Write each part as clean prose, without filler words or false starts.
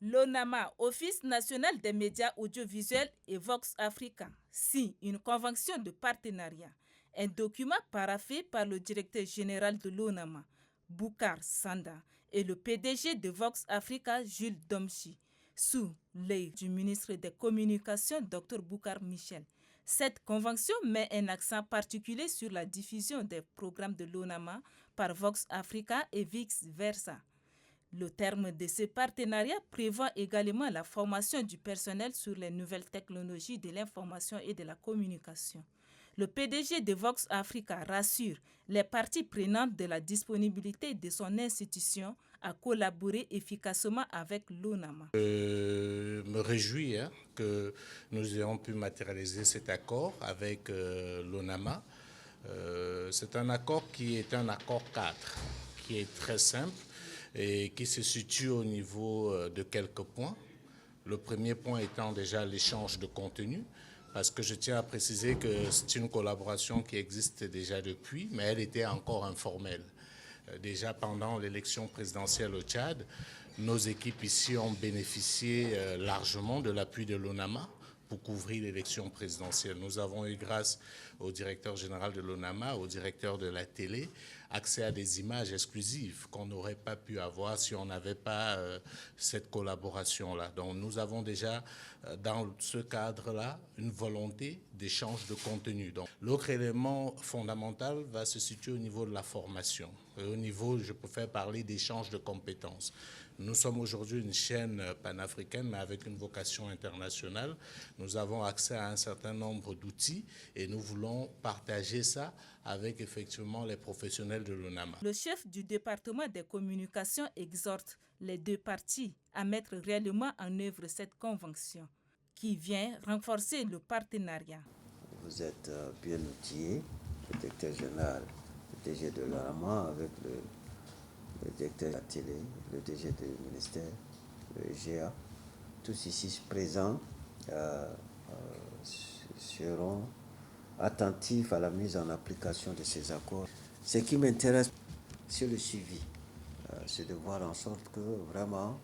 L'ONAMA, Office national des médias audiovisuels et Vox Africa, signe une convention de partenariat. Un document paraphé par le directeur général de l'ONAMA, Boukar Sanda, et le PDG de Vox Africa, Jules Domchi, sous l'œil du ministre des Communications, Dr Boukar Michel. Cette convention met un accent particulier sur la diffusion des programmes de l'ONAMA par Vox Africa et vice-versa. Le terme de ce partenariat prévoit également la formation du personnel sur les nouvelles technologies de l'information et de la communication. Le PDG de Vox Africa rassure les parties prenantes de la disponibilité de son institution à collaborer efficacement avec l'ONAMA. Je me réjouis que nous ayons pu matérialiser cet accord avec l'ONAMA. C'est un accord qui est un accord cadre, qui est très simple et qui se situe au niveau de quelques points. Le premier point étant déjà l'échange de contenu, parce que je tiens à préciser que c'est une collaboration qui existe déjà depuis, mais elle était encore informelle. Déjà pendant l'élection présidentielle au Tchad, nos équipes ici ont bénéficié largement de l'appui de l'ONAMA pour couvrir l'élection présidentielle. Nous avons eu, grâce au directeur général de l'ONAMA, au directeur de la télé, accès à des images exclusives qu'on n'aurait pas pu avoir si on n'avait pas cette collaboration-là. Donc nous avons déjà, dans ce cadre-là, une volonté d'échange de contenu. Donc l'autre élément fondamental va se situer au niveau de la formation. Et au niveau, je préfère parler d'échange de compétences. Nous sommes aujourd'hui une chaîne panafricaine, mais avec une vocation internationale. Nous avons accès à un certain nombre d'outils et nous voulons partager ça avec effectivement les professionnels de l'ONAMA. Le chef du département des communications exhorte les deux parties à mettre réellement en œuvre cette convention qui vient renforcer le partenariat. Vous êtes bien outillé, le directeur général, le DG de l'ONAMA avec le directeur de la télé, le DG du ministère, le GA. Tous ici présents seront attentifs à la mise en application de ces accords. Ce qui m'intéresse, c'est le suivi. C'est de voir en sorte que vraiment,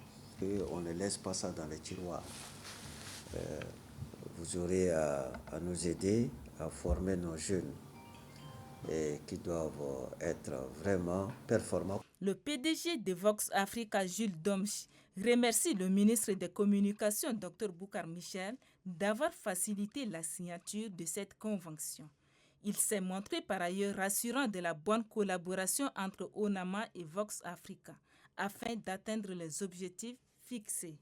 on ne laisse pas ça dans les tiroirs. Vous aurez à nous aider à former nos jeunes et qui doivent être vraiment performants. Le PDG de Vox Africa, Jules Domchi, remercie le ministre des Communications, Dr Boukar Michel, d'avoir facilité la signature de cette convention. Il s'est montré par ailleurs rassurant de la bonne collaboration entre ONAMA et Vox Africa afin d'atteindre les objectifs fixés.